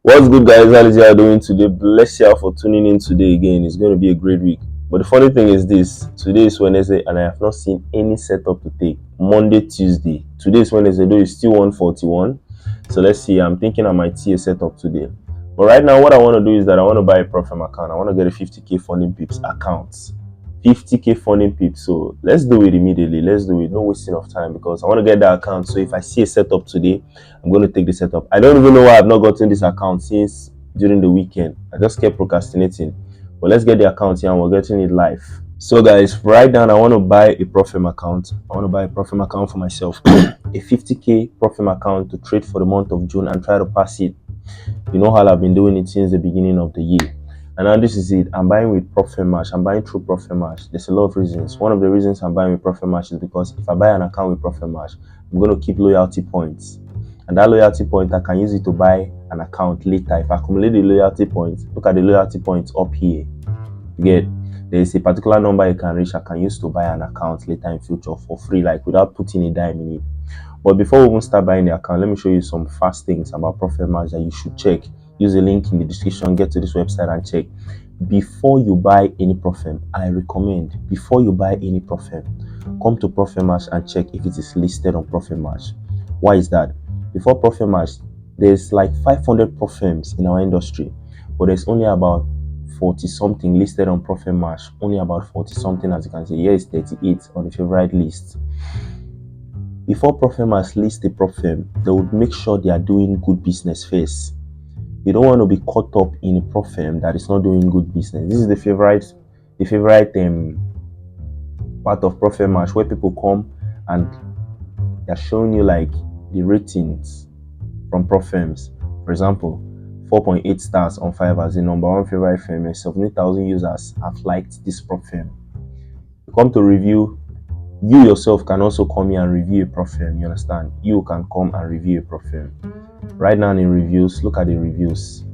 What's good, guys? How is you doing today? Bless you for tuning in today again. It's going to be a great week. But the funny thing is this: today is Wednesday, and I have not seen any setup to take. Monday, Tuesday. Today is Wednesday, though it's still 141. So let's see. I'm thinking I might see a setup today. But right now, what I want to do is that I want to buy a Profem account. I want to get a 50k funding pips account. 50k funding pips. So let's do it immediately. Let's do it. No wasting of time, because I want to get that account. So if I see a setup today, I'm going to take the setup. I don't even know why I've not gotten this account since during the weekend. I just kept procrastinating. But let's get the account here and we're getting it live. So guys, right now I want to buy a Profem account. I want to buy a Profem account for myself. A 50k Profem account to trade for the month of June and try to pass it. You know how I've been doing it since the beginning of the year. And now this is it. I'm buying with Profem. I'm buying through Profem. There's a lot of reasons. One of the reasons I'm buying with Profem is because if I buy an account with Profem, I'm going to keep loyalty points. And that loyalty point, I can use it to buy an account later. If I accumulate the loyalty points, look at the loyalty points up here. You get, there is a particular number you can reach. I can use to buy an account later in future for free, like without putting a dime in it. But before we even start buying the account, let me show you some fast things about Profem that you should check. Use a link in the description, get to this website and check. Before you buy any Profem, I recommend, before you buy any Profem, come to Profem and check if it is listed on Profem. Why is that? Before Profem, there's like 500 Profems in our industry, but there's only about 40 something listed on Profem. Only about 40 something, as you can see. Here is 38 on the favorite list. Before Profem list a Profem, they would make sure they are doing good business first. You don't want to be caught up in a Profem that is not doing good business. This is the favorite part of Profem where people come and they're showing you like the ratings from Profems. For example, 4.8 stars on 5 as the number one favorite firm, and 70,000 users have liked this Profem. You come to review. You yourself can also come here and review a Profem. You understand? You can come and review a Profem. Right now in reviews, look at the reviews.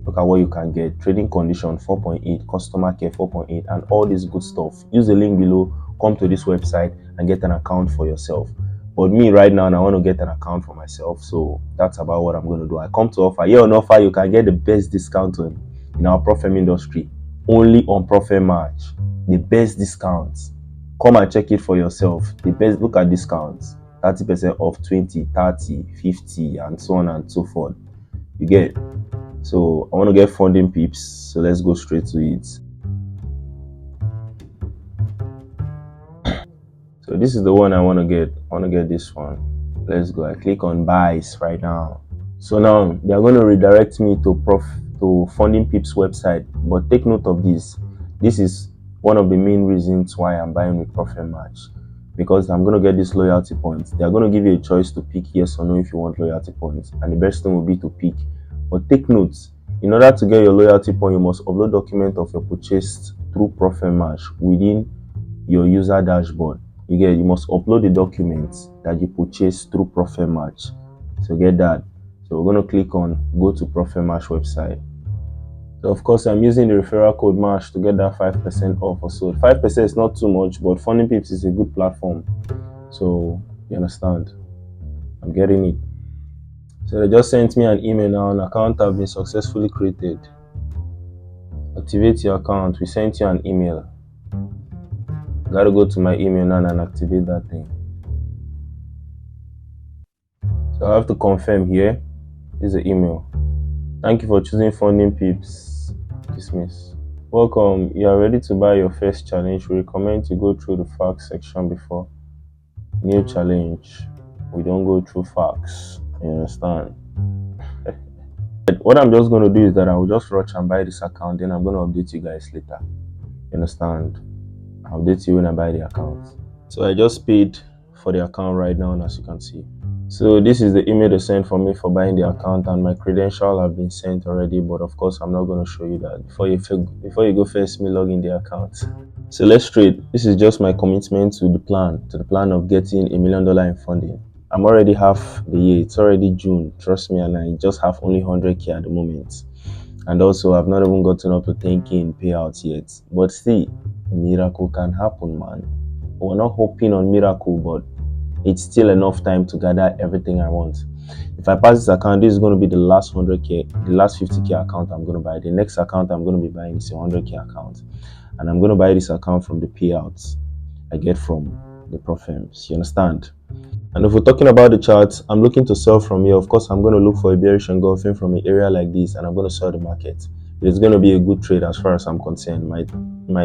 Look at what you can get. Trading condition 4.8, customer care 4.8, and all this good stuff. Use the link below. Come to this website and get an account for yourself. But me right now, I want to get an account for myself. So that's about what I'm going to do. I come to offer. Here on offer, you can get the best discount in our Profem industry. Only on Profem. The best discounts. Come and check it for yourself. The best, look at discounts. 30% off, 20, 30, 50, and so on and so forth. You get. So I want to get funding pips. So let's go straight to it. So this is the one I want to get. I want to get this one. Let's go. I click on buys right now. So now they are going to redirect me to Funding Pips website. But take note of this. This is one of the main reasons why I'm buying with Profem, because I'm going to get these loyalty points. They are going to give you a choice to pick yes or no if you want loyalty points, and the best thing will be to pick. But take notes, in order to get your loyalty point, you must upload document of your purchase through Profem within your user dashboard. You must upload the documents that you purchased through Profem. So get that. So we're going to click on go to Profem website. So of course, I'm using the referral code MASH to get that 5% off or so. 5% is not too much, but Funding Pips is a good platform. So you understand, I'm getting it. So they just sent me an email now. An account has been successfully created. Activate your account. We sent you an email. Gotta go to my email now and activate that thing. So I have to confirm here. This is the email. Thank you for choosing Funding Pips. Dismiss. Welcome. You are ready to buy your first challenge. We recommend you go through the facts section before new challenge. We don't go through facts. You understand? What I'm just going to do is that I will just rush and buy this account. Then I'm going to update you guys later. You understand? I'll update you when I buy the account. So I just paid for the account right now, as you can see. So this is the email they sent for me for buying the account, and my credential have been sent already, but of course I'm not going to show you that. Before you go first, me log in the account. So let's trade. This is just my commitment to the plan of getting $1 million in funding. I'm already half the year. It's already June, trust me, and I just have only 100k at the moment. And also I've not even gotten up to 10k in payouts yet. But see, miracle can happen, man. We're not hoping on miracle, but it's still enough time to gather everything I want. If I pass this account, this is going to be the last 100k, the last 50k account I'm going to buy. The next account I'm going to be buying is a 100k account, and I'm going to buy this account from the payouts I get from the prop firms. You understand? And if we're talking about the charts, I'm looking to sell from here. Of course, I'm going to look for a bearish engulfing from an area like this, and I'm going to sell the market. It's going to be a good trade as far as I'm concerned. My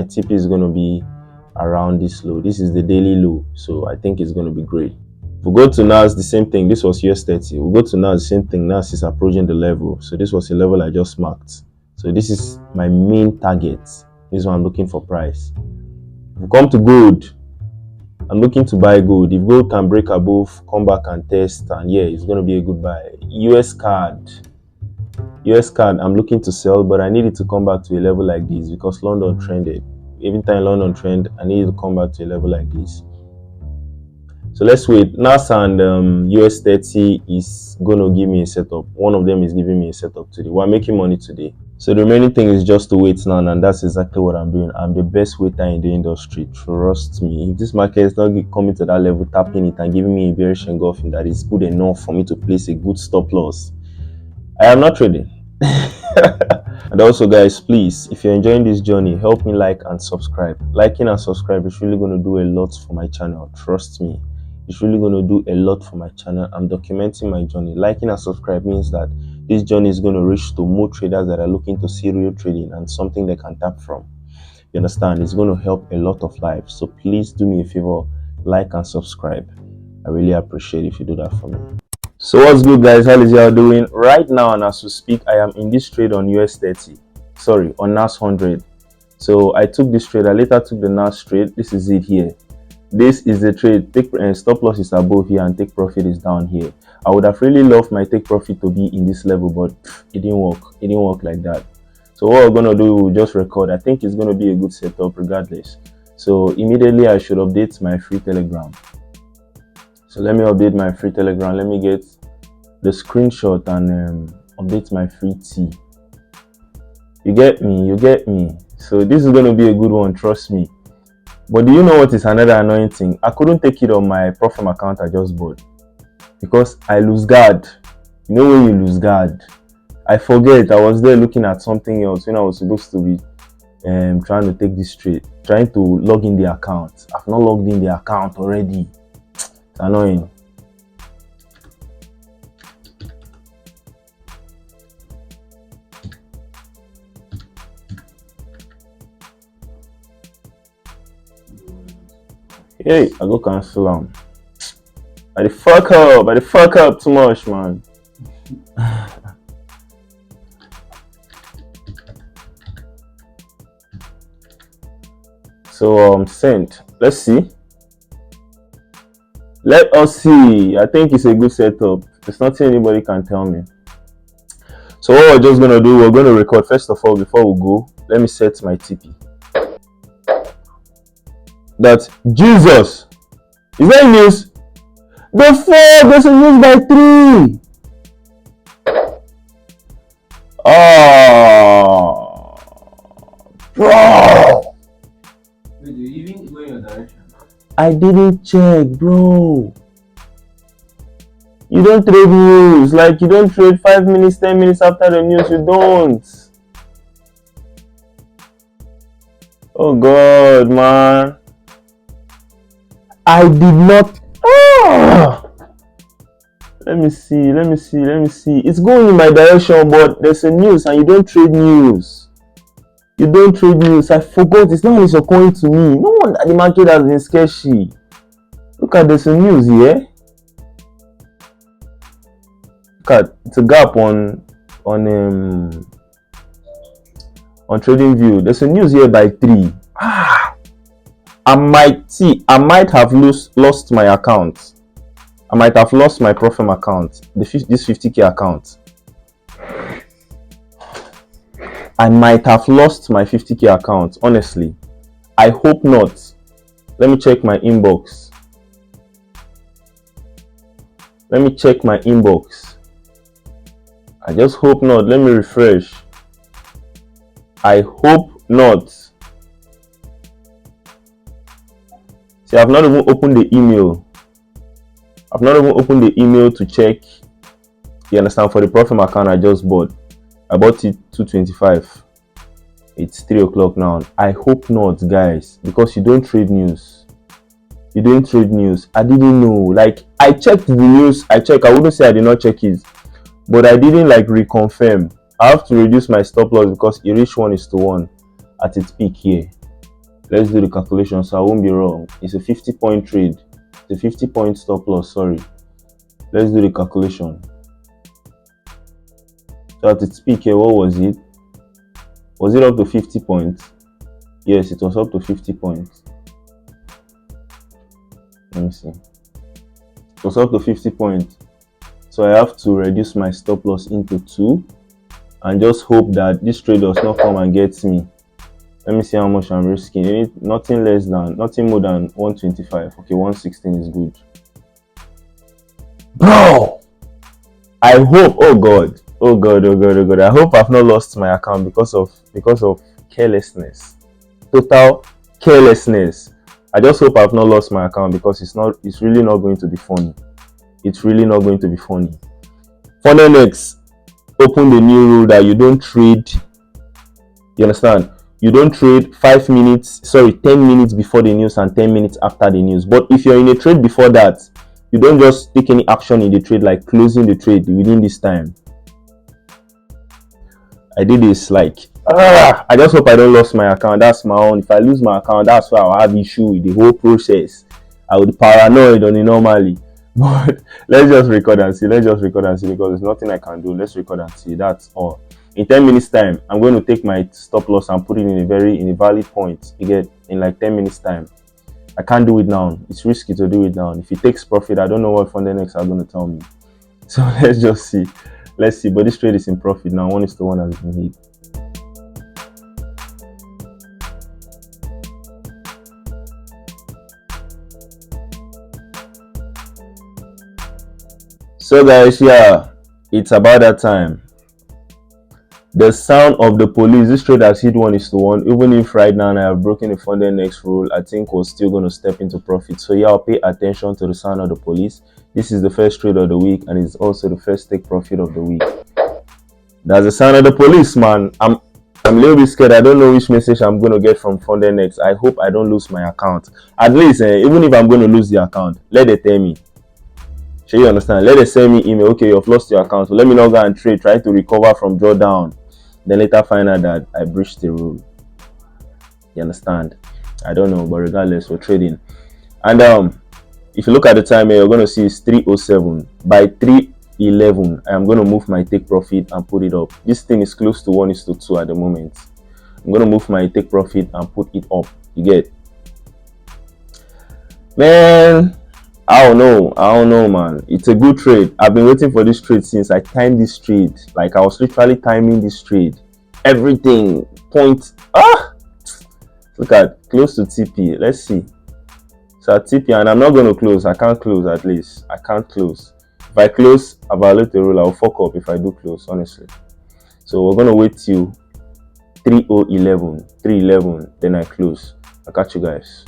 TP is going to be around this low. This is the daily low, so I think it's going to be great. If we go to NAS, the same thing. This was US30. We go to NAS, the same thing. NAS is approaching the level, so this was a level I just marked. So this is my main target. This is what I'm looking for price. If we come to gold, I'm looking to buy gold. If gold can break above, come back and test, and yeah, it's going to be a good buy. US card, I'm looking to sell, but I need it to come back to a level like this because London trended. Every time London trend, I need it to come back to a level like this. So let's wait. NAS and US30 is going to give me a setup. One of them is giving me a setup today. We're making money today. So the remaining thing is just to wait now, and that's exactly what I'm doing. I'm the best waiter in the industry. Trust me. If this market is not coming to that level, tapping it and giving me a bearish engulfing that is good enough for me to place a good stop loss, I am not trading. And also, guys, please, if you're enjoying this journey, help me like and subscribe. Liking and subscribe is really going to do a lot for my channel. Trust me. It's really going to do a lot for my channel. I'm documenting my journey. Liking and subscribe means that this journey is going to reach to more traders that are looking to see real trading and something they can tap from. You understand? It's going to help a lot of lives. So please do me a favor, like and subscribe. I really appreciate if you do that for me. So what's good, guys? How is y'all doing? Right now, and as we speak, I am in this trade on US30. Sorry, on NAS 100. So I took this trade. I later took the NAS trade. This is it here. This is the trade. Take stop loss is above here and take profit is down here. I would have really loved my take profit to be in this level, but it didn't work. It didn't work like that. So what we're gonna do, we'll just record. I think it's gonna be a good setup regardless. So immediately I should update my free Telegram. So let me update my free Telegram. Let me get the screenshot and update my free T. You get me? You get me? So this is gonna be a good one. Trust me. But do you know what is another annoying thing? I couldn't take it on my Profit account I just bought because I lose guard. You know when you lose guard? I forget. I was there looking at something else when I was supposed to be trying to take this trade, trying to log in the account. I've not logged in the account already. It's annoying. Hey, I go cancel them. I the fuck up too much, man. So sent. Let's see. Let us see. I think it's a good setup. There's nothing anybody can tell me. So what we're just gonna do, we're gonna record first of all before we go. Let me set my TP. That Jesus, is that news? The 4 doesn't use by 3. Oh, bro. Wait, do you even go in your direction? I didn't check, bro. You don't trade news. Like you don't trade 5 minutes, 10 minutes after the news. You don't. Oh God, man. I did not. Let me see. It's going in my direction, but there's a news and you don't trade news. I forgot. It's not it's occurring to me. No wonder the market has been sketchy. Look at there's a news here. Look at it's a gap on trading view. There's a news here by 3. I might have lost my account. I might have lost my Profit account, this 50k account. I might have lost my 50k account, honestly. I hope not. Let me check my inbox. I just hope not. Let me refresh. I hope not. See, I've not even opened the email. To check You understand? For the profit account I just bought. I bought it 225. It's 3 o'clock now. I hope not, guys, because you don't trade news. You don't trade news. I didn't know. Like, I checked the news. I wouldn't say I did not check it, but I didn't like reconfirm. I have to reduce my stop loss because it reached 1:1 at its peak here. Let's do the calculation so I won't be wrong. It's a 50-point trade. It's a 50-point stop loss. Sorry. Let's do the calculation. So at its peak here, what was it? Was it up to 50 points? Yes, it was up to 50 points. Let me see. It was up to 50 points. So I have to reduce my stop loss into 2 and just hope that this trade does not come and get me. Let me see how much I'm risking. Nothing more than 125. Okay, 116 is good. Bro! I hope, oh God. I hope I've not lost my account because of carelessness. Total carelessness. I just hope I've not lost my account because it's really not going to be funny. It's really not going to be funny. Fundednext open the new rule that you don't trade. You understand? You don't trade 10 minutes before the news and 10 minutes after the news. But if you're in a trade before that, you don't just take any action in the trade, like closing the trade within this time. I did this like, I just hope I don't lose my account. That's my own. If I lose my account, that's why I'll have issue with the whole process. I would be paranoid on it normally. But let's just record and see because there's nothing I can do. Let's record and see. That's all. In 10 minutes time, I'm going to take my stop loss and put it in a valid point. You get, in like 10 minutes time. I can't do it now. It's risky to do it now. If it takes profit, I don't know what fundednext are going to tell me. So let's just see. Let's see. But this trade is in profit now. 1:1 has been hit. So guys, yeah, it's about that time. The sound of the police. This trade has hit 1:1. Even if right now I have broken the fundednext rule, I think we're still going to step into profit. So yeah, I'll pay attention to the sound of the police. This is the first trade of the week, and it's also the first take profit of the week. That's the sound of the police, man. I'm a little bit scared. I don't know which message I'm going to get from fundednext. I hope I don't lose my account. At least, even if I'm going to lose the account, let it tell me. So you understand? Let it send me email. Okay, you've lost your account. So let me not go and trade. Try to recover from drawdown. Then later find out that I breached the rule. You understand? I don't know, but regardless, we're trading. And if you look at the time here, you're going to see it's 3:07. By 3:11, I am going to move my take profit and put it up. This thing is close to 1:2 at the moment. I'm going to move my take profit and put it up. You get? Man, I don't know, man. It's a good trade. I've been waiting for this trade since I timed this trade. Like, I was literally timing this trade. Everything. Point. Look at close to TP. Let's see. So at TP, and I'm not going to close. I can't close at least. I can't close. If I close, I violate the rule. I'll fuck up if I do close, honestly. So we're going to wait till 3:11. Then I close. I'll catch you guys.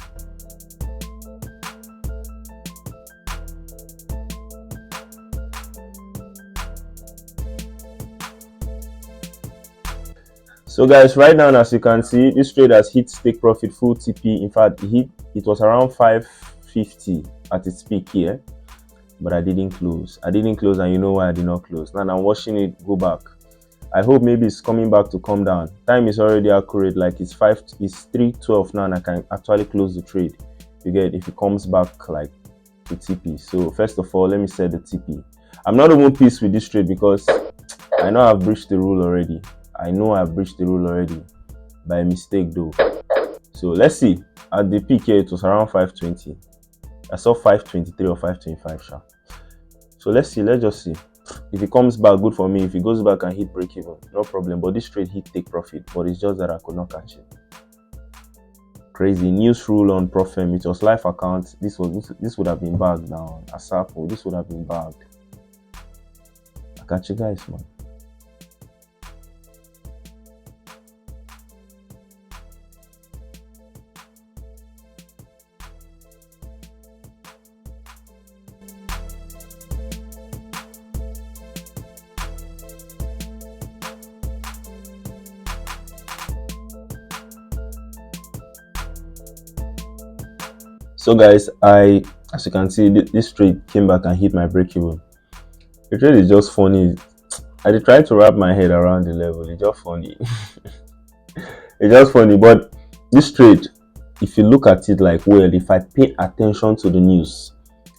So guys, right now, as you can see, this trade has hit take profit full TP. In fact, it was around 550 at its peak here, but I didn't close. And you know why I did not close. Now I'm watching it go back. I hope maybe it's coming back to come down. Time is already accurate, like it's 3:12 now, and I can actually close the trade. You get, if it comes back like to TP. So first of all, let me set the TP. I'm not even pissed with this trade because I know I've breached the rule already. By mistake though. So let's see. At the peak here, it was around 520. I saw 523 or 525 sharp. So let's see. Let's just see. If it comes back, good for me. If it goes back and hit break even, no problem. But this trade hit take profit, but it's just that I could not catch it. Crazy news rule on Profem. It was live account. This would have been bagged now. ACCT, this would have been bagged. I catch you guys, man. So guys, as you can see, this trade came back and hit my break even. The trade is just funny. I dey try to wrap my head around the level. It's just funny. It's just funny. But this trade, if you look at it like well, if I pay attention to the news,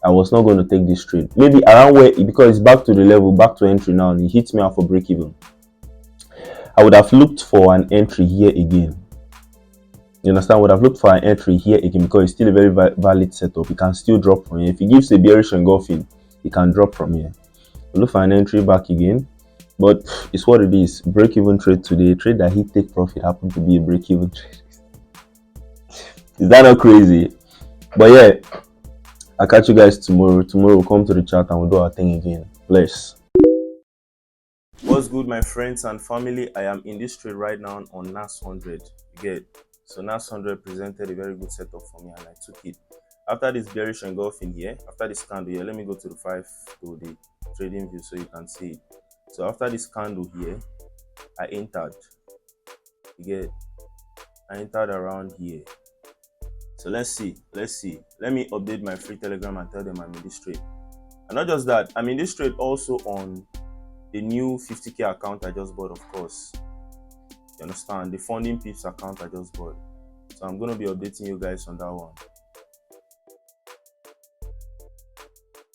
I was not going to take this trade. Maybe around where, because it's back to the level, back to entry now, and it hits me out for break even. I would have looked for an entry here again. You understand? I would have looked for an entry here again because it's still a very valid setup. It can still drop from here. If it gives a bearish engulfing, it can drop from here. We'll look for an entry back again. But it's what it is. Break even trade today. Trade that he take profit happened to be a break even trade. Is that not crazy? But yeah, I'll catch you guys tomorrow. Tomorrow we'll come to the chat and we'll do our thing again. Bless. What's good, my friends and family? I am in this trade right now on NAS 100. You get? So NAS 100 presented a very good setup for me and I took it. After this bearish engulfing here, after this candle here, let me go to the trading view so you can see it. So after this candle here, I entered. You get? I entered around here. So let's see. Let me update my free Telegram and tell them I'm in this trade. And not just that, I'm in this trade also on the new 50k account I just bought, of course. You understand? The funding pips account I just bought. So I'm going to be updating you guys on that one.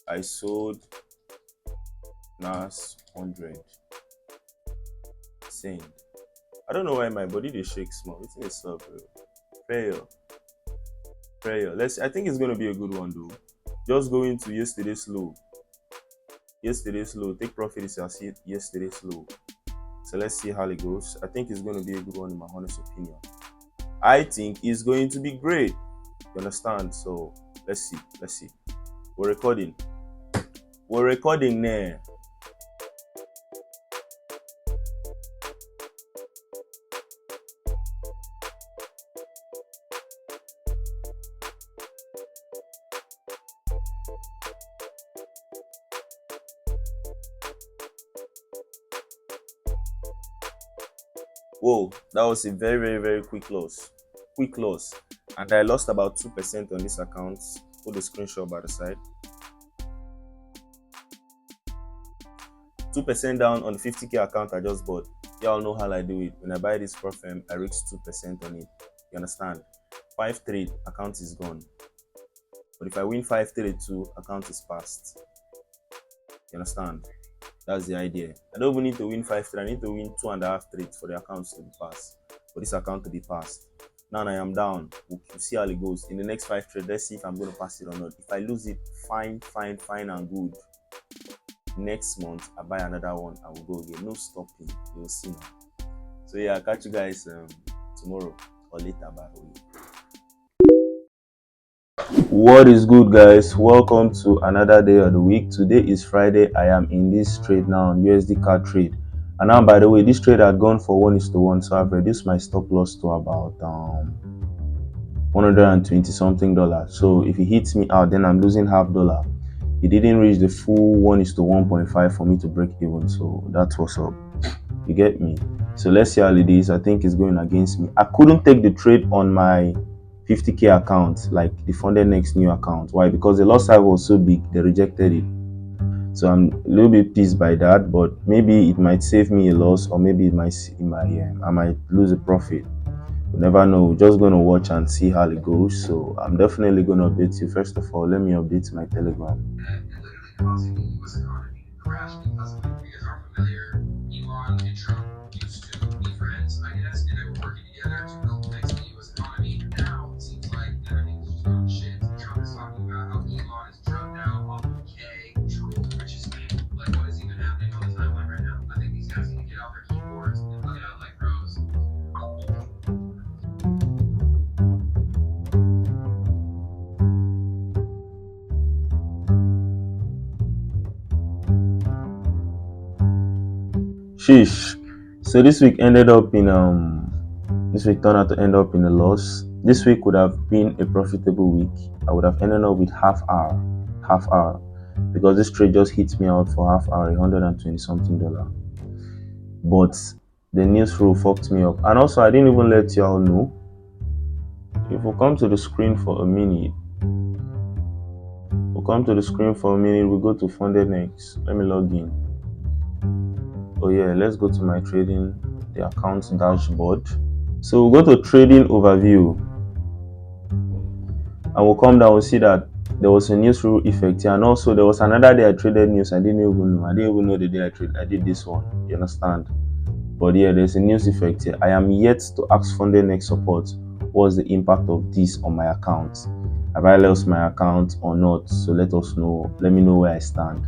I sold NAS 100. Same. I don't know why my body they shake small. It's up, bro. Prayer. I think it's going to be a good one though. Just go into yesterday's low. Take profit is yesterday's low. So let's see how it goes. I think it's going to be a good one in my honest opinion. I think it's going to be great. You understand? So let's see. We're recording now. Whoa, that was a very quick loss. And I lost about 2% on this account. Put the screenshot by the side. 2% down on the 50k account I just bought. Y'all know how I do it. When I buy this profile, I risk 2% on it. You understand? 5 trade, account is gone. But if I win 5 trade 2, account is passed. You understand? That's the idea. I don't even need to win 5 trades. I need to win 2.5 trades for the accounts to be passed. For this account to be passed. Now I am down. We'll see how it goes. In the next 5 trades, let's see if I'm going to pass it or not. If I lose it, fine and good. Next month, I buy another one. I will go again. No stopping. You'll see now. So yeah, I'll catch you guys tomorrow or later. Bye. What is good, guys? Welcome to another day of the week. Today is Friday. I am in this trade now on USD card trade. And now, by the way, this trade had gone for 1:1, so I've reduced my stop loss to about $120 something. So if it hits me out, then I'm losing $0.5. It didn't reach the full 1:1.5 for me to break even. So that's what's up. You get me? So let's see how it is. I think it's going against me. I couldn't take the trade on my 50k account, like the fundednext new account. Why? Because the loss size was so big, they rejected it. So I'm a little bit pissed by that, but maybe it might save me a loss, or maybe I might lose a profit. You never know. We're just gonna watch and see how it goes. So I'm definitely gonna update you. First of all, let me update my Telegram. Sheesh. So this week ended up in this week turned out to end up in a loss. This week would have been a profitable week. I would have ended up with half hour, because this trade just hit me out for half hour, $120 something. But the news flow fucked me up, and also I didn't even let y'all know. If we come to the screen for a minute, come to the screen for a minute. We go to fundednext. Let me log in. Oh yeah, let's go to my trading, the account dashboard. So we'll go to trading overview, and we'll come down. We'll see that there was a news rule effect here, and also there was another day I traded news. I didn't even know the day I did this one. You understand? But yeah, there's a news effect here. I am yet to ask fundednext support what's the impact of this on my account. Have I lost my account or not? So let me know where I stand.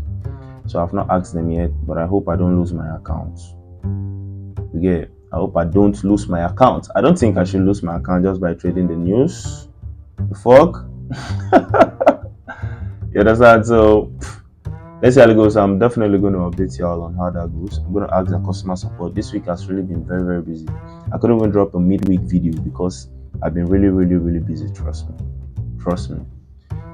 So I've not asked them yet, but I hope I don't lose my account. I hope I don't lose my account. I don't think I should lose my account just by trading the news. The fuck? You understand? So let's see how it goes. I'm definitely going to update y'all on how that goes. I'm going to ask the customer support. This week has really been very, very busy. I couldn't even drop a midweek video because I've been really, really, really busy. Trust me.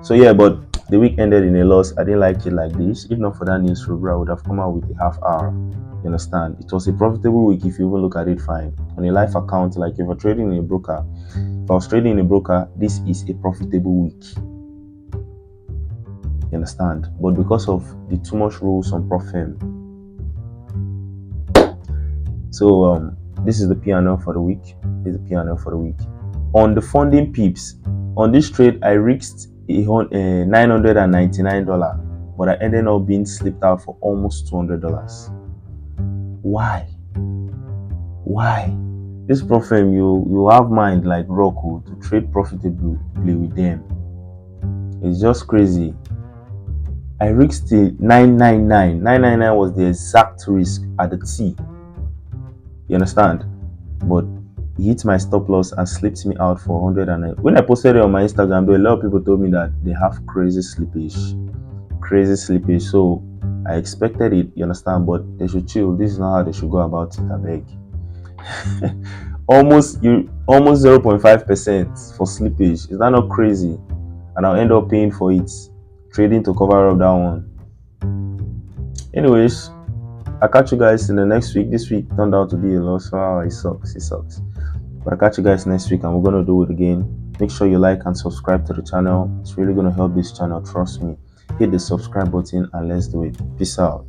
So yeah, but the week ended in a loss. I didn't like it like this. If not for that news review, I would have come out with a half hour. You understand? It was a profitable week if you even look at it fine. On a live account, like if you're trading in a broker, if I was trading in a broker, this is a profitable week. You understand? But because of the too much rules on Profim, so this is the P&L for the week. On the funding pips, on this trade, I risked $999, but I ended up being slipped out for almost $200. Why? This Profim, you have mind like Roku to trade profitably with them. It's just crazy. I risked the 999. 999 was the exact risk at the T. You understand? But he hit my stop loss and slipped me out for 109. When I posted it on my Instagram, though, a lot of people told me that they have crazy slippage. So I expected it, you understand? But they should chill. This is not how they should go about it, I beg. almost 0.5% for slippage. Is that not crazy? And I'll end up paying for it, trading to cover up that one. Anyways, I'll catch you guys in the next week. This week turned out to be a loss. Wow, it sucks. But I'll catch you guys next week, and we're gonna do it again. Make sure you like and subscribe to the channel. It's really gonna help this channel, trust me. Hit the subscribe button and let's do it. Peace out.